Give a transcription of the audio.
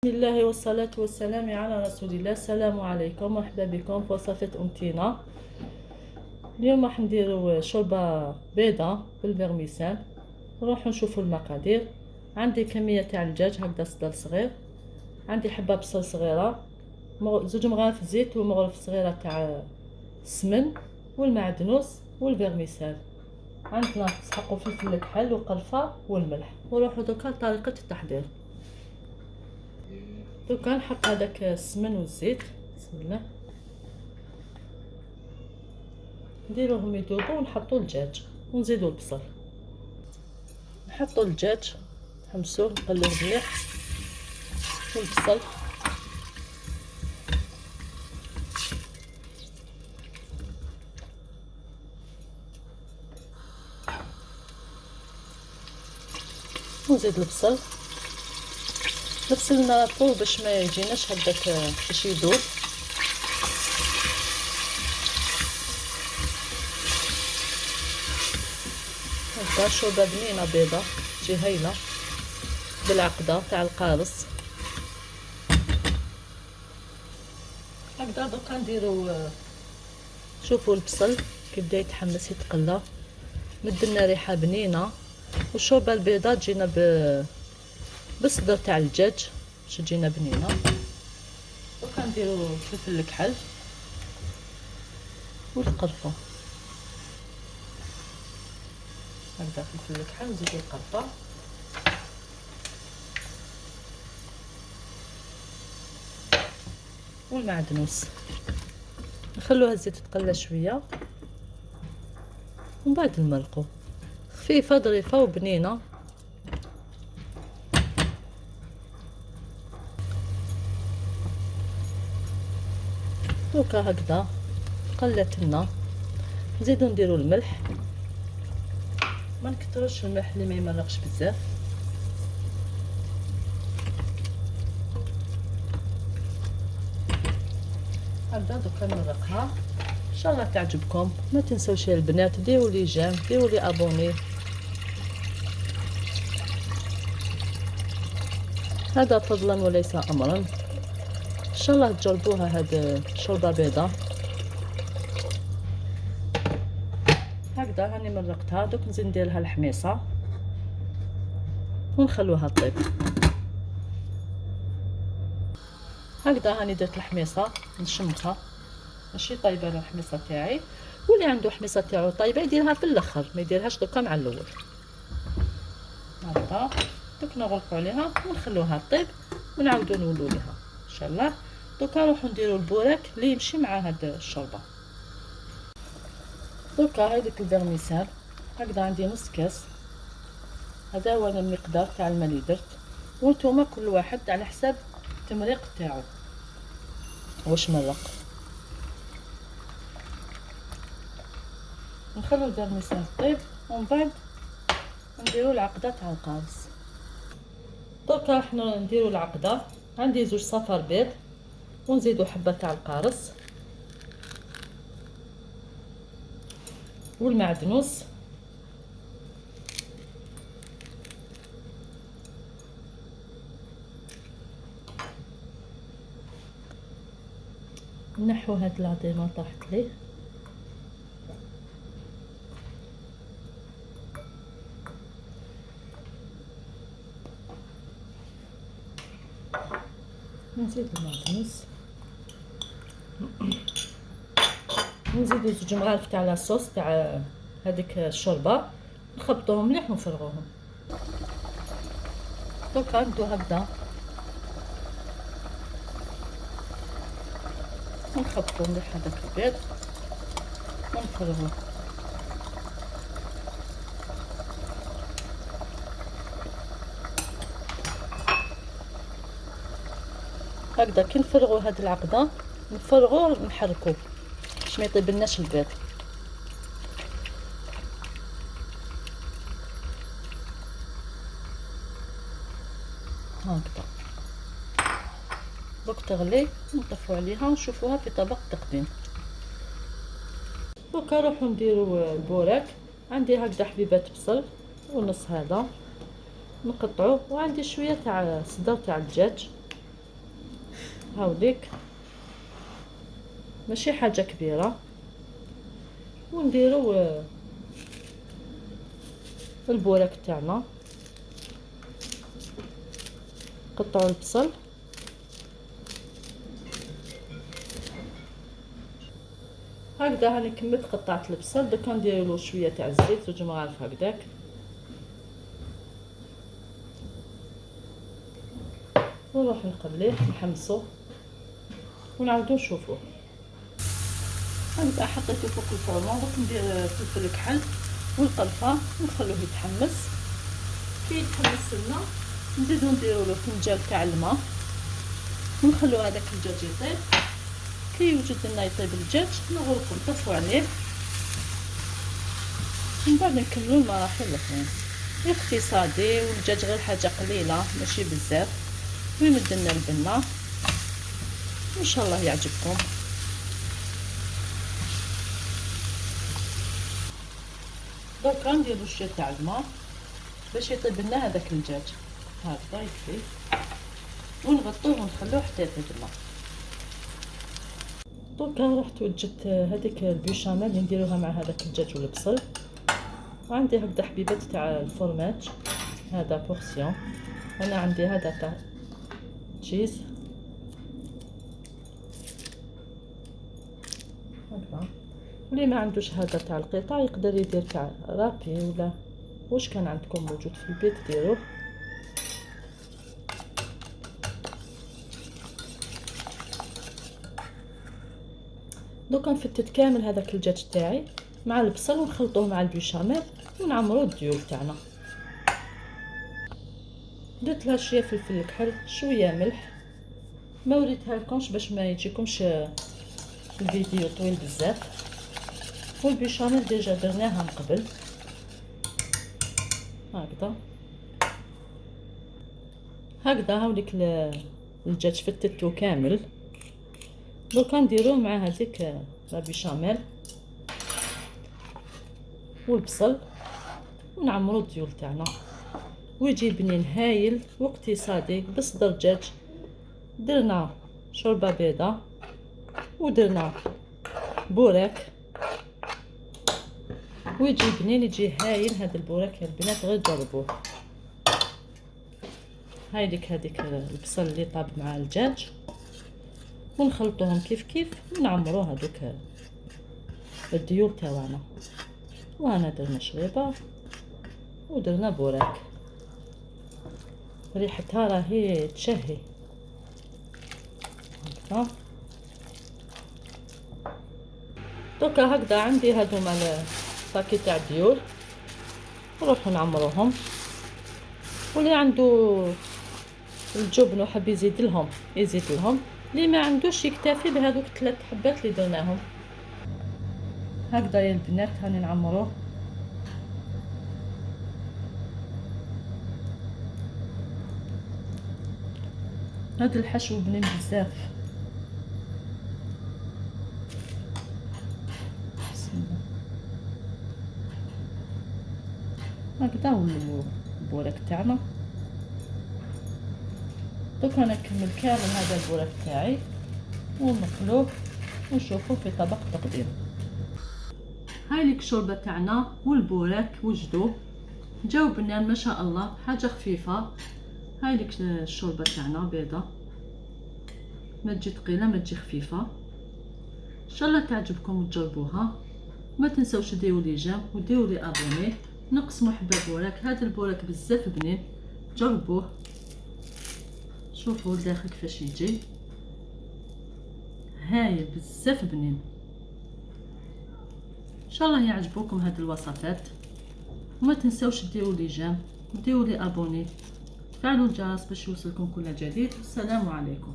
بسم الله والصلاة والسلام على رسول الله. السلام عليكم، مرحبا بكم في وصفة أمتنا. اليوم راح نديرو شوربة بيضة بالفيرميسال. نروحو نشوفو المقادير. عندي كمية تاع الدجاج هكذا صدر صغير، عندي حبة بصل صغيرة، زوج مغارف زيت ومغرف صغيرة تاع السمن والمعدنوس والفيرميسال. عندنا تسحقو فلفل الكحل وقرفة والملح. ونروحو دوكا لطريقة التحضير. دوكا نحط هذاك السمن والزيت، بسم الله، نديروهم يذوبوا ونحطوا الدجاج ونزيدوا البصل، نحطوا الدجاج نحمسوه نقلوه مليح والبصل، ونزيد البصل نغسل نطو باش ما يجيناش هذاك باش يذوب. هكا شوربه بنينه بيضه تجي هايله بالعقده تاع القارص. هكذا دوكا نديرو، شوفوا البصل كي بدا يتحمس يتقلى، مدلنا ريحه بنينه، والشوربه البيضاء تجينا بالصدر تاع الدجاج باش تجينا بنينه. دوكا نديرو فلفل الكحل والقرفه، هكذا فلفل الكحل نزيدو القرفه، والمعدنوس، نخلوها الزيت تقلى شويه ومن بعد نمرقو خفيفه ظريفه وبنينه. دوكا هكذا قلت لنا، نزيدو نديرو الملح، ما نكتروش الملح اللي ما يمرقش بزاف. هكذا دوكا نمرقها. ان شاء الله تعجبكم، ما تنسوش يا البنات ديروا لي جيم، ديروا لي ابوني. هذا فضلا وليس امرا، ان شاء الله تجربوها. هاد شوربه بيضه هكذا هاني مرقتها. دوك نزيد ندير لها الحميصه ونخلوها طيب. هكذا هاني درت الحميصه نشمخها، ماشي طايبه الحميصه تاعي، واللي عنده حميصه تاعو طايبه يديرها في الاخر، ما يديرهاش دوكا مع الاول. هكذا دوك نغلقوا عليها ونخلوها طيب ونعاودو نولو ليها ان شاء الله. دوكا نروحو نديرو البوراك اللي يمشي مع هاد الشوربه. دوكا هذيك الفيرميسال هكذا عندي نص كاس، هذا هو المقدار تاع الماء اللي درت، وانتوما كل واحد على حساب التمريق تاعو واش مرق. نخلو الفيرميسال طيب ومن بعد نديرو العقده تاع القارص. دوكا حنا نديرو العقده، عندي زوج صفار بيض ونزيدو حبه تاع القارص والمعدنوس، نحو هاد العظيمه طاحت ليه، نزيد المعدنوس، نزيدو زوج مغارف تاع لاصوص تاع هذيك الشوربه، نخبطوهم مليح ونفرغوهم. دوكا نبدو هكذا نخبطو مليح هذاك البيض ونفرغوه. هكذا كي نفرغو هاد العقده نفرغو نحركو باش ما يطيبلناش البيض. هكذا دوك تغلي نطفو عليها ونشوفوها في طبق تقديم. دوكا نروحو نديرو البوراك. عندي هكذا حبيبات بصل ونص هذا نقطعوه، وعندي شويه تاع صدر تاع الدجاج هاوديك ماشي حاجه كبيره. ونديرو البوراك تاعنا، قطعوا البصل هكذا. هاني كملت قطعت البصل، دوكا ندير له شويه تاع الزيت، 2 مغارف هكذاك. ونروح نقليه نحمصو ونعاودو نشوفوه. هكذا حطيته فوق الفرن. دوك ندير فلفل كحل والقرفه ونخلوه يتحمس. كي يتحمس لنا نزيدو نديرو له فنجان تاع الماء ونخلو هذاك الدجاج يطيب. كي يوجد لنا يطيب الدجاج نغرفو نطفو عليه، من بعد نكملو المراحل الاخرين. اقتصادي والدجاج غير حاجه قليله ماشي بزاف، ويمد لنا البنه. ان شاء الله يعجبكم. دوكا نديرو شويه تاع الماء باش يطيب لنا هذاك الدجاج. هكذا يكفي، ونغطوه ونخلوه حتى يطيب لنا. دوكا رحت وجدت هذيك البيشاميل اللي نديروها مع هذاك الدجاج والبصل. وعندي هكذا حبيبات تاع الفرماج، هذا بورسيون. انا عندي هذا تاع تشيز هكذا. اللي ما عندوش هذا تاع القطع يقدر يدير تاع رابي ولا واش كان عندكم موجود في البيت ديروه. دوكا نفتت كامل هذاك الدجاج تاعي مع البصل ونخلطوه مع البيشاميل ونعمرو الديول تاعنا. درت لها شويه فلفل الكحل، شويه ملح. ما وريتها لكمش باش ما يجيكمش الفيديو طويل بزاف. والبيشاميل ديجا درناها من قبل هكذا. هكذا هاوليك الدجاج فتتو كامل. دوكا نديروه مع هذيك لا بيشاميل والبصل ونعمرو الديول تاعنا، ويجي بنين هايل واقتصادي بصدر دجاج. درنا شوربه بيضه ودرنا بوراك، ويجي بنين يجي هايل. هذا البوراك يا البنات غير جربوه. هايليك هذيك البصل اللي طاب مع الدجاج ونخلطوهم كيف كيف ونعمرو هذوك الديول تاعنا. وهنا درنا شريبه ودرنا بوراك، ريحتها راهي تشهي هكذا. دوكا هكذا عندي هذوما الباكي تاع الديول، نروحو نعمروهم. واللي عنده الجبن وحب يزيد لهم يزيد لهم، اللي ما عندوش يكتفي بهذوك 3 حبات اللي درناهم. هكذا يا البنات هاني نعمروه. هذا الحشو بنين بزاف. بسم الله. هكذا هو البوراك تاعنا. دوكا نكمل كامل هذا البوراك تاعي ونقلوه ونشوفوه في طبق تقديم. هاي ليك الشوربه تاعنا والبوراك وجدوه جاو بنان ما شاء الله، حاجه خفيفه. هاي ليك الشوربه تاعنا بيضه، ما تجي ثقيله ما تجي خفيفه. ان شاء الله تعجبكم وتجربوها. ما تنسوش ديروا لي جيم وديروا لي ابوني. نقسموا حبه بوراك، هذا البوراك بزاف بنين، جربوه. شوفوا الداخل كيفاش يجي هايل بزاف بنين. ان شاء الله يعجبوكم هاد الوصفات. وما تنسوش ديروا لي جيم وديروا لي ابوني، تفعلوا الجرس باش يوصلكم كل جديد. السلام عليكم.